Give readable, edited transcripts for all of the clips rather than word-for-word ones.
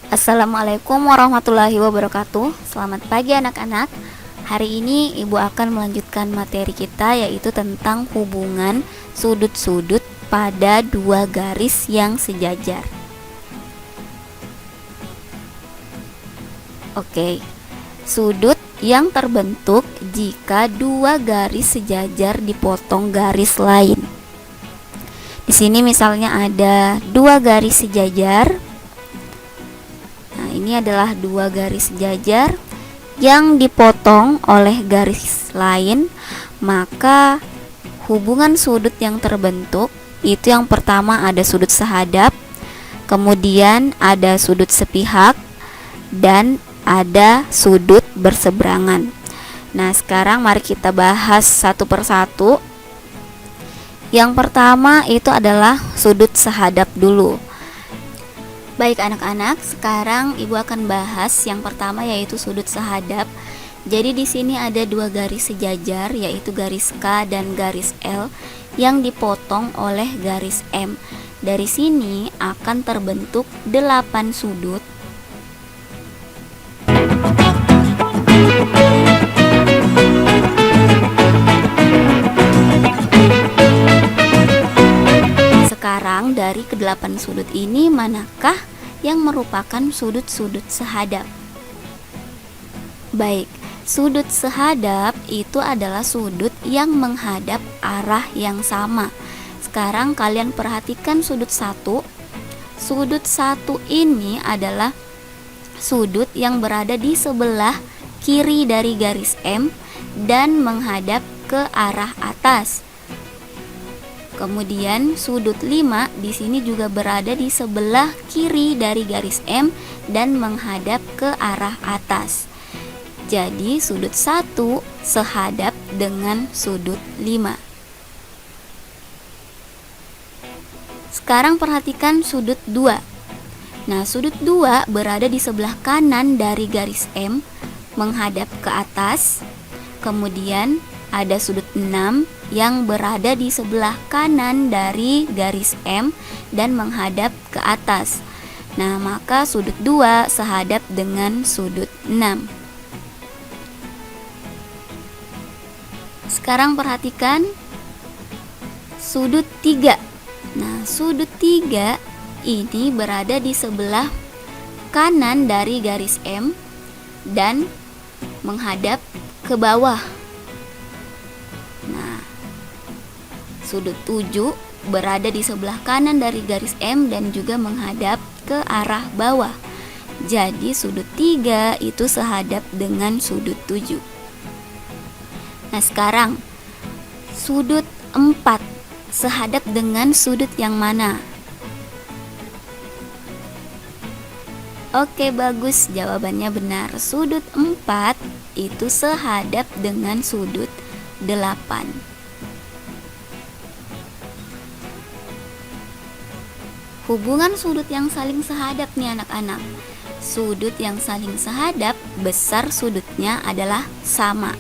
Assalamualaikum warahmatullahi wabarakatuh. Selamat pagi anak-anak. Hari ini Ibu akan melanjutkan materi kita, yaitu tentang hubungan sudut-sudut pada dua garis yang sejajar. Oke. Sudut yang terbentuk jika dua garis sejajar dipotong garis lain. Di sini misalnya ada dua garis sejajar. Nah, ini adalah dua garis sejajar yang dipotong oleh garis lain, maka hubungan sudut yang terbentuk itu yang pertama ada sudut sehadap, kemudian ada sudut sepihak, dan ada sudut berseberangan. Nah, sekarang mari kita bahas satu persatu. Yang pertama itu adalah sudut sehadap dulu. Baik anak-anak, sekarang Ibu akan bahas yang pertama, yaitu sudut sehadap. Jadi di sini ada dua garis sejajar, yaitu garis K dan garis L yang dipotong oleh garis M. Dari sini akan terbentuk 8 sudut. Sekarang dari ke-8 sudut ini, manakah yang merupakan sudut-sudut sehadap? Baik, sudut sehadap itu adalah sudut yang menghadap arah yang sama. Sekarang kalian perhatikan sudut 1. Sudut 1 ini adalah sudut yang berada di sebelah kiri dari garis M dan menghadap ke arah atas. Kemudian sudut 5 di sini juga berada di sebelah kiri dari garis M dan menghadap ke arah atas. Jadi sudut 1 sehadap dengan sudut 5. Sekarang perhatikan sudut 2. Nah, sudut 2 berada di sebelah kanan dari garis M menghadap ke atas. Kemudian ada sudut 6 yang berada di sebelah kanan dari garis M dan menghadap ke atas. Nah, maka sudut 2 sehadap dengan sudut 6. Sekarang perhatikan sudut 3. Nah, sudut 3 ini berada di sebelah kanan dari garis M dan menghadap ke bawah. Sudut 7 berada di sebelah kanan dari garis M dan juga menghadap ke arah bawah. Jadi sudut 3 itu sehadap dengan sudut 7. Nah, sekarang sudut 4 sehadap dengan sudut yang mana? Oke, bagus, jawabannya benar. Sudut 4 itu sehadap dengan sudut 8. Hubungan sudut yang saling sehadap nih anak-anak. Sudut yang saling sehadap, besar sudutnya adalah sama.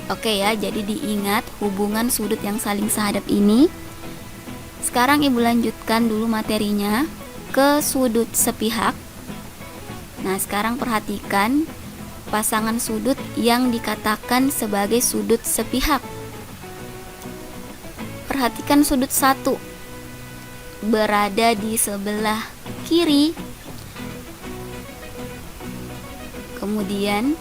Oke ya, jadi diingat hubungan sudut yang saling sehadap ini. Sekarang Ibu lanjutkan dulu materinya ke sudut sepihak. Nah, sekarang perhatikan pasangan sudut yang dikatakan sebagai sudut sepihak. Perhatikan sudut 1 berada di sebelah kiri, kemudian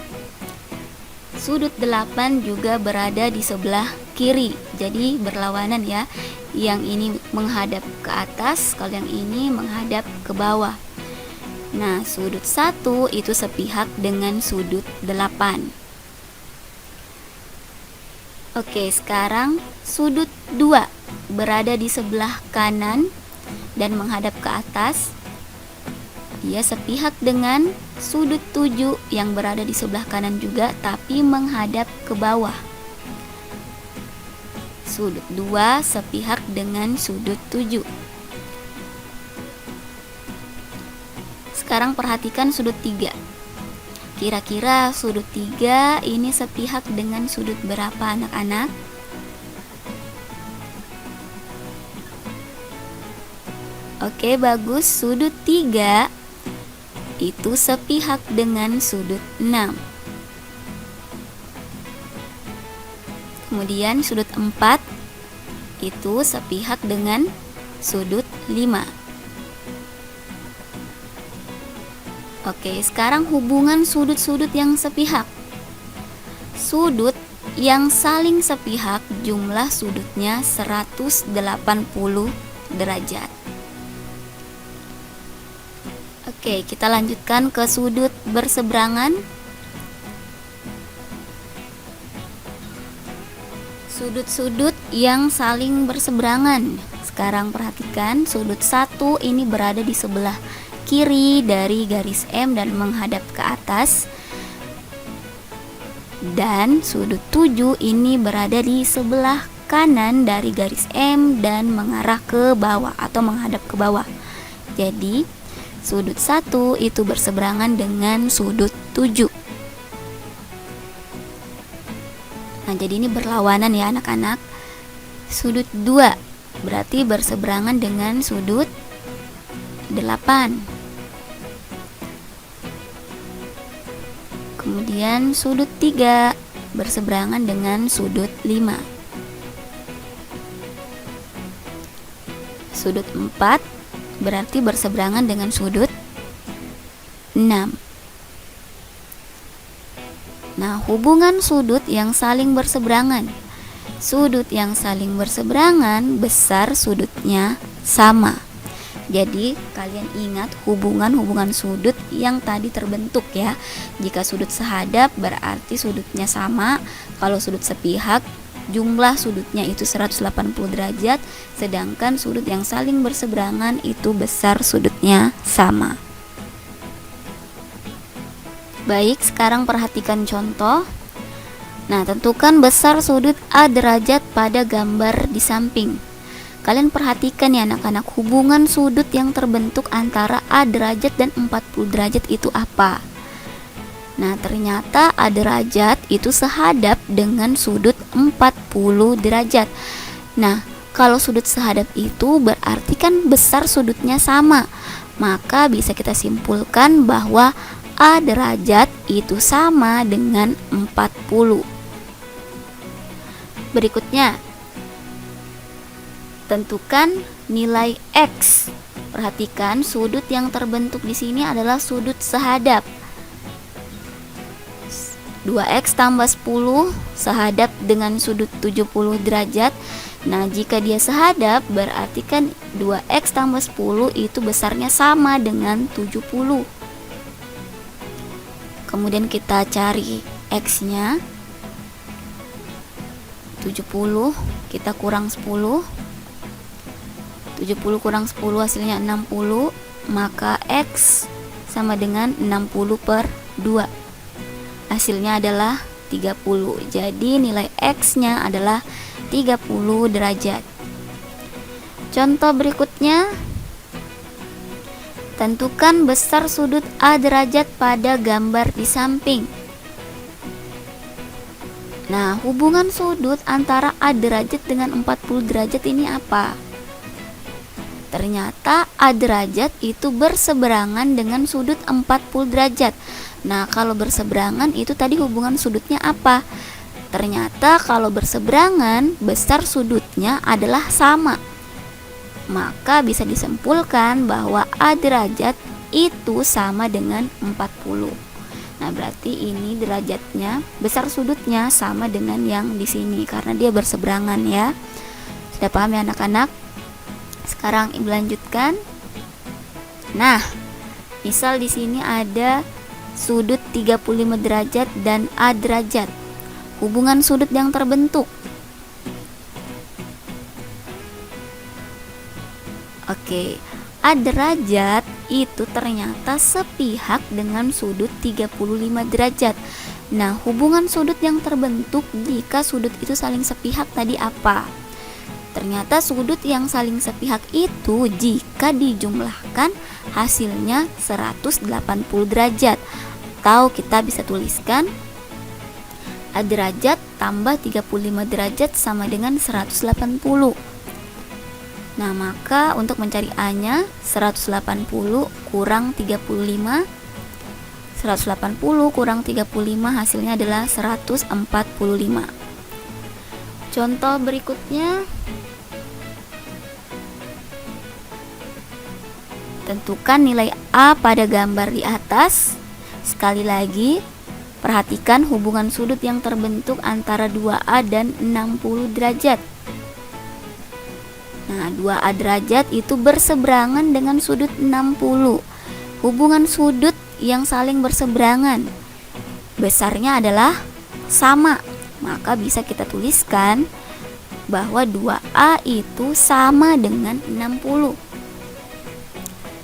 sudut 8 juga berada di sebelah kiri, jadi berlawanan ya. Yang ini menghadap ke atas, kalau yang ini menghadap ke bawah. Nah, sudut 1 itu sepihak dengan sudut 8. Oke, sekarang sudut 2 berada di sebelah kanan dan menghadap ke atas. Dia sepihak dengan sudut 7 yang berada di sebelah kanan juga tapi menghadap ke bawah. Sudut 2 sepihak dengan sudut 7. Sekarang perhatikan sudut 3. Kira-kira sudut 3 ini sepihak dengan sudut berapa anak-anak? Oke, bagus. Sudut 3 itu sepihak dengan sudut 6. Kemudian sudut 4 itu sepihak dengan sudut 5. Oke, sekarang hubungan sudut-sudut yang sepihak. Sudut yang saling sepihak jumlah sudutnya 180 derajat. Oke, kita lanjutkan ke sudut berseberangan. Sudut-sudut yang saling berseberangan. Sekarang perhatikan, sudut 1 ini berada di sebelah kiri dari garis M dan menghadap ke atas. Dan sudut 7 ini berada di sebelah kanan dari garis M dan mengarah ke bawah atau menghadap ke bawah. Jadi sudut 1 itu berseberangan dengan sudut 7. Nah, jadi ini berlawanan ya anak-anak. Sudut 2 berarti berseberangan dengan sudut 8. Kemudian sudut 3 berseberangan dengan sudut 5. Sudut 4 berarti berseberangan dengan sudut 6. Nah, hubungan sudut yang saling berseberangan. Sudut yang saling berseberangan besar sudutnya sama. Jadi kalian ingat hubungan sudut yang tadi terbentuk ya. Jika sudut sehadap berarti sudutnya sama. Kalau sudut sepihak jumlah sudutnya itu 180 derajat, sedangkan sudut yang saling berseberangan itu besar sudutnya sama. Baik, sekarang perhatikan contoh. Nah, tentukan besar sudut A derajat pada gambar di samping. Kalian perhatikan ya anak-anak, hubungan sudut yang terbentuk antara A derajat dan 40 derajat itu apa? Nah, ternyata A derajat itu sehadap dengan sudut 40 derajat. Nah, kalau sudut sehadap itu berarti kan besar sudutnya sama. Maka bisa kita simpulkan bahwa A derajat itu sama dengan 40. Berikutnya, tentukan nilai X. Perhatikan sudut yang terbentuk di sini adalah sudut sehadap. 2x tambah 10 sehadap dengan sudut 70 derajat. Nah, jika dia sehadap berarti kan 2x tambah 10 itu besarnya sama dengan 70. Kemudian kita cari x-nya. 70 kita kurang 10. 70 kurang 10 hasilnya 60, maka X sama dengan 60 per 2. Hasilnya adalah 30. Jadi nilai X-nya adalah 30 derajat. Contoh berikutnya, tentukan besar sudut A derajat pada gambar di samping. Nah, hubungan sudut antara A derajat dengan 40 derajat ini apa? Ternyata A derajat itu berseberangan dengan sudut 40 derajat. Nah, kalau berseberangan itu tadi hubungan sudutnya apa? Ternyata kalau berseberangan besar sudutnya adalah sama. Maka bisa disimpulkan bahwa A derajat itu sama dengan 40. Nah, berarti ini derajatnya, besar sudutnya sama dengan yang di sini karena dia berseberangan ya. Sudah paham ya anak-anak? Sekarang Ibu lanjutkan. Nah, misal di sini ada sudut 35 derajat dan A derajat. Hubungan sudut yang terbentuk. Oke, A derajat itu ternyata sepihak dengan sudut 35 derajat. Nah, hubungan sudut yang terbentuk jika sudut itu saling sepihak tadi apa? Ternyata sudut yang saling sepihak itu jika dijumlahkan hasilnya 180 derajat. Atau kita bisa tuliskan A derajat tambah 35 derajat sama dengan 180. Nah, maka untuk mencari A-nya 180 kurang 35 180 kurang 35 hasilnya adalah 145. Contoh berikutnya, tentukan nilai A pada gambar di atas. Sekali lagi, perhatikan hubungan sudut yang terbentuk antara 2A dan 60 derajat. Nah, 2A derajat itu berseberangan dengan sudut 60. Hubungan sudut yang saling berseberangan besarnya adalah sama, maka bisa kita tuliskan bahwa 2A itu sama dengan 60.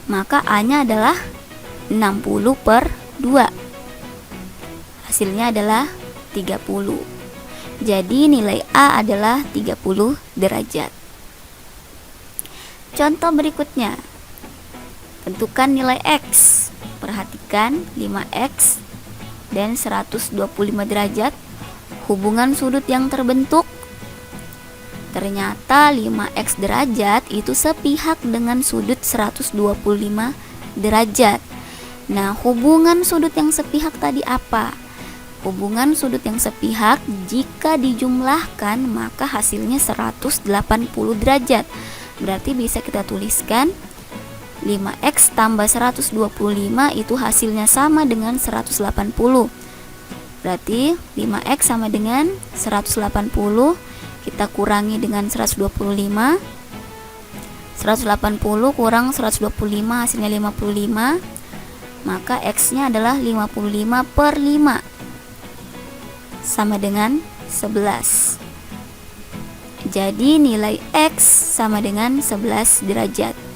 Maka A-nya adalah 60 per 2. Hasilnya adalah 30. Jadi nilai A adalah 30 derajat. Contoh berikutnya, tentukan nilai X. Perhatikan 5X dan 125 derajat. Hubungan sudut yang terbentuk, ternyata 5X derajat itu sepihak dengan sudut 125 derajat. Nah, hubungan sudut yang sepihak tadi apa? Hubungan sudut yang sepihak jika dijumlahkan maka hasilnya 180 derajat. Berarti bisa kita tuliskan 5X tambah 125 itu hasilnya sama dengan 180. Berarti 5X sama dengan 180. Kita kurangi dengan 125. 180 kurang 125 hasilnya 55. Maka X-nya adalah 55 per 5 sama dengan 11. Jadi nilai X sama dengan 11 derajat.